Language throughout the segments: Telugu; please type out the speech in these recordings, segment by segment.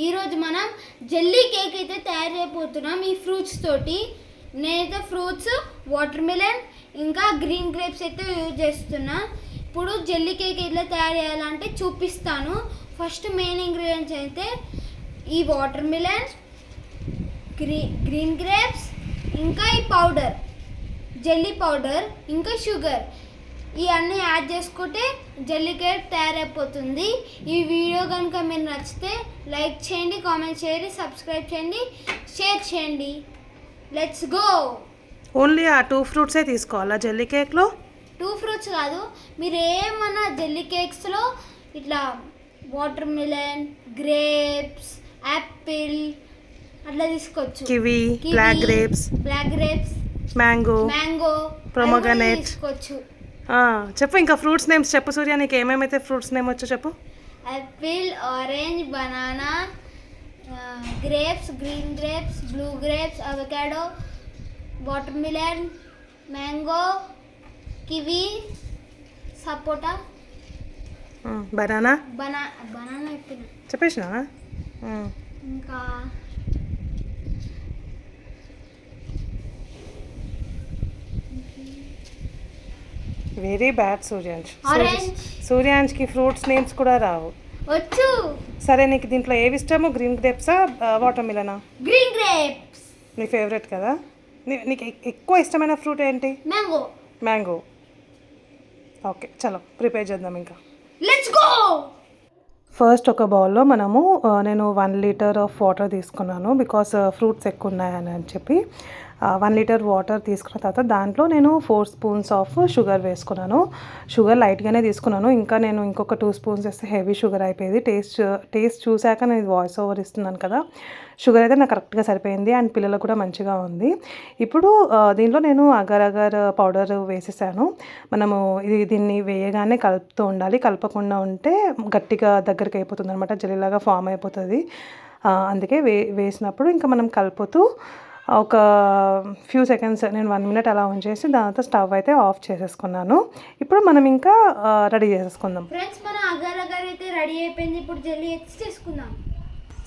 ఈరోజు మనం జెల్లీ కేక్ అయితే తయారు చేయబోతున్నాం ఈ ఫ్రూట్స్ తోటి. నేనైతే ఫ్రూట్స్ వాటర్ మిలన్ ఇంకా గ్రీన్ గ్రేప్స్ అయితే యూజ్ చేస్తున్నా. ఇప్పుడు జెల్లీ కేక్ ఎట్లా తయారు చేయాలంటే చూపిస్తాను. ఫస్ట్ మెయిన్ ఇంగ్రీడియంట్స్ అయితే ఈ వాటర్ మిలన్, గ్రీన్ గ్రేప్స్, ఇంకా ఈ పౌడర్ జెల్లీ పౌడర్, ఇంకా షుగర్, ఇవన్నీ యాడ్ చేసుకుంటే జెల్లీ కేక్ తయారైపోతుంది. ఈ వీడియో కనుక మీరు నచ్చితే లైక్ చేయండి, కామెంట్ చేయండి, సబ్స్క్రైబ్ చేయండి, షేర్ చేయండి. Let's go. ఓన్లీ ఆ 2 ఫ్రూట్సే తీసుకోవాలా జెల్లీ కేక్లో? 2 ఫ్రూట్స్ కాదు, మీరు ఏమన్నా జెల్లీ కేక్స్లో ఇట్లా వాటర్ మిలన్, గ్రేప్స్, యాపిల్ అట్లా తీసుకోవచ్చు. Kiwi, black grapes, mango, pomegranate తీసుకోవచ్చు. చెప్పు ఇంకా ఫ్రూట్స్ నేమ్స్ చెప్పు సూర్య, నీకు ఏమేమైతే ఫ్రూట్స్ నేమ్ వచ్చో చెప్పు. Apple, orange, banana, grapes, green grapes, blue grapes, avocado, watermelon, mango, kiwi, sapota, banana banana చెప్పేసిన. ఇంకా వెరీ బ్యాడ్ సూర్యాంష్కి ఫ్రూట్స్ నేమ్స్ కూడా రావు. వచ్చు. సరే, నీకు దీంట్లో ఏవి ఇష్టమో? గ్రీన్ గ్రేప్సా, వాటర్ మిలనా? గ్రీన్ గ్రేప్స్ నీ ఫేవరెట్ కదా. నీకు ఎక్కువ ఇష్టమైన ఫ్రూట్ ఏంటి? మ్యాంగో. ఓకే, చలో ప్రిపేర్ చేద్దాం ఇంకా. Let's go. ఫస్ట్ ఒక బౌల్లో నేను 1 లీటర్ ఆఫ్ వాటర్ తీసుకున్నాను, బికాస్ ఫ్రూట్స్ ఎక్కువ ఉన్నాయని చెప్పి 1 లీటర్ వాటర్ తీసుకున్న తర్వాత దాంట్లో నేను 4 స్పూన్స్ ఆఫ్ షుగర్ వేసుకున్నాను. షుగర్ లైట్గానే తీసుకున్నాను, ఇంకా నేను ఇంకొక 2 స్పూన్స్ వేస్తే హెవీ షుగర్ అయిపోయేది. టేస్ట్ చూశాక నేను ఇది వాయిస్ ఓవర్ ఇస్తున్నాను కదా. షుగర్ అయితే నాకు కరెక్ట్గా సరిపోయింది అండ్ పిల్లలకు కూడా మంచిగా ఉంది. ఇప్పుడు దీంట్లో నేను అగర్ అగర్ పౌడర్ వేసేసాను. దీన్ని వేయగానే కలుపుతూ ఉండాలి, కలపకుండా ఉంటే గట్టిగా దగ్గరికి అయిపోతుంది అనమాట, జెల్లీలాగా ఫామ్ అయిపోతుంది. అందుకే వేసినప్పుడు ఇంకా మనం కలుపుతూ ఒక ఫ్యూ సెకండ్స్, నేను 1 మినిట్ అలా ఉంచేసి దాంతో స్టవ్ అయితే ఆఫ్ చేసేసుకున్నాను. ఇప్పుడు మనం ఇంకా రెడీ చేసేసుకుందాం. ఫ్రెండ్స్, మన అగర్ అగర్ అయితే రెడీ అయిపోయింది. ఇప్పుడు జెల్లీ అయితే చేసుకుందాం.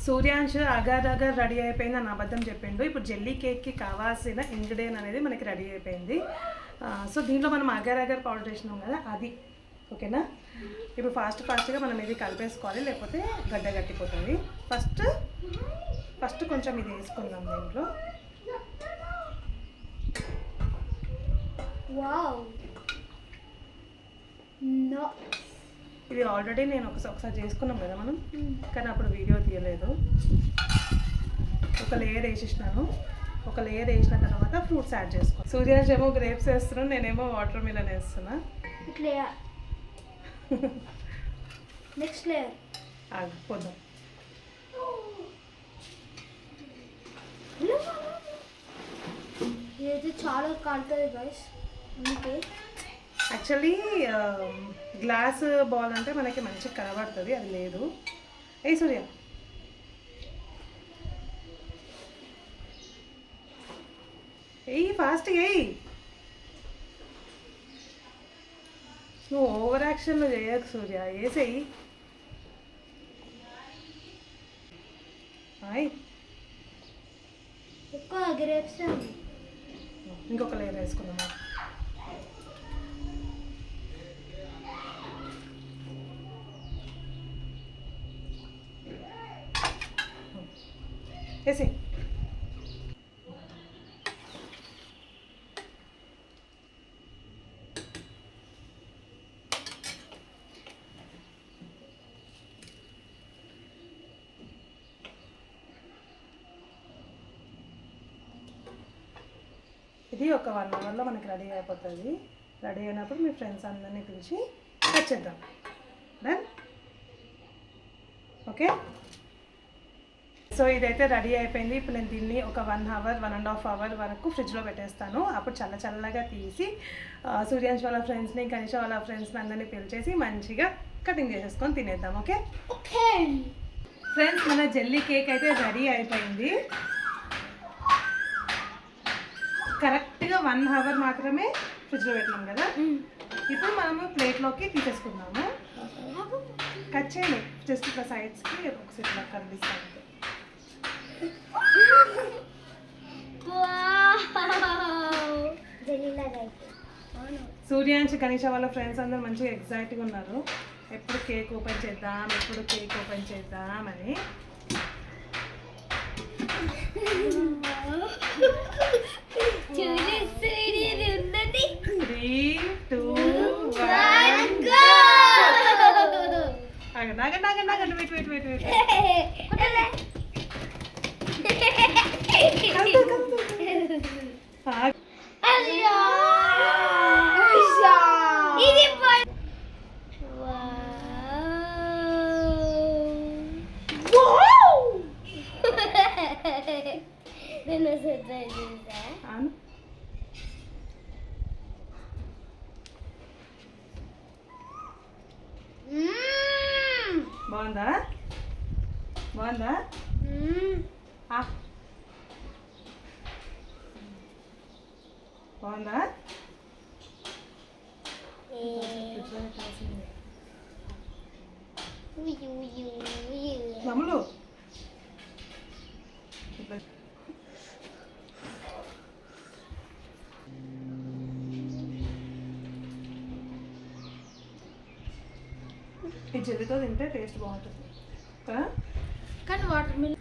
సూర్యాంశ్ అగర్ అగర్ రెడీ అయిపోయింది అని అబద్ధం చెప్పిండు. ఇప్పుడు జెల్లీ కేక్కి కావాల్సిన ఇంగ్రీడియంట్ అనేది మనకి రెడీ అయిపోయింది. సో దీంట్లో మనం అగర్ అగర్ పౌడర్ వేసినాం కదా, అది ఓకేనా. ఇప్పుడు ఫాస్ట్గా మనం ఇది కలిపేసుకోవాలి, లేకపోతే గడ్డ కట్టిపోతుంది. ఫస్ట్ కొంచెం ఇది వేసుకుందాం దీంట్లో. వావ్, ఇది ఆల్రెడీ నేను ఒకసారి చేసుకున్నాం కదా మనం, కానీ అప్పుడు వీడియో తీయలేదు. ఒక లేయర్ వేసేసినాను. ఒక లేయర్ వేసిన తర్వాత ఫ్రూట్స్ యాడ్ చేసుకో. సూర్యాష్ ఏమో గ్రేప్స్ వేస్తున్నాను, నేనేమో వాటర్ మిలన్ వేస్తున్నా. నెక్స్ట్ లేయర్ పోదాం. ఇది చాలా కాలుతుంది గైస్. అందుకే యాక్చువల్లీ గ్లాస్ బాల్ అంటే మనకి మంచిగా కనబడుతుంది, అది లేదు. ఏ సూర్య, ఫాస్ట్గా నువ్వు ఓవర్ యాక్షన్లో చేయకు సూర్య, వేసేయి. ఎక్కువ గ్రేప్స్ ఇంకొక లేయర్ వేసుకుందామా. వేసి ఇది ఒక 1 అవర్లో మనకి రెడీ అయిపోతుంది. రెడీ అయినప్పుడు మీ ఫ్రెండ్స్ అందరినీ పిలిచి వచ్చేద్దాం. Done, okay. సో ఇదైతే రెడీ అయిపోయింది. ఇప్పుడు నేను దీన్ని ఒక 1 అవర్ 1.5 అవర్ వరకు ఫ్రిడ్జ్లో పెట్టేస్తాను. అప్పుడు చల్లగా తీసి సూర్యాంశ్ వాళ్ళ ఫ్రెండ్స్ని, కనిష వాళ్ళ ఫ్రెండ్స్ని అందరినీ పిలిచేసి మంచిగా కటింగ్ చేసేసుకొని తినేద్దాం. ఓకే ఫ్రెండ్స్, మన జెల్లీ కేక్ అయితే రెడీ అయిపోయింది. కరెక్ట్గా 1 అవర్ మాత్రమే ఫ్రిడ్జ్లో పెట్టినాం కదా. ఇప్పుడు మనము ప్లేట్లోకి తీసేసుకుందాము. కట్ చేయండి జస్ట్ ఇట్లా సైడ్స్కి ఒకసారి ఇట్లా కనిపిస్తాను. సూర్యాంశ్ గణేష వాళ్ళ ఫ్రెండ్స్ అందరూ మంచిగా ఎగ్జైట్గా ఉన్నారు. ఎప్పుడు కేక్ ఓపెన్ చేద్దాం అని. ఉందండి 3, 2, 1 నాగండి వెయిట్ బాగుందా? బాగుందా? నమ్ములు ఈ జెల్లీతో తింటే టేస్ట్ బాగుంటుంది కదా. కానీ వాటర్ మిలన్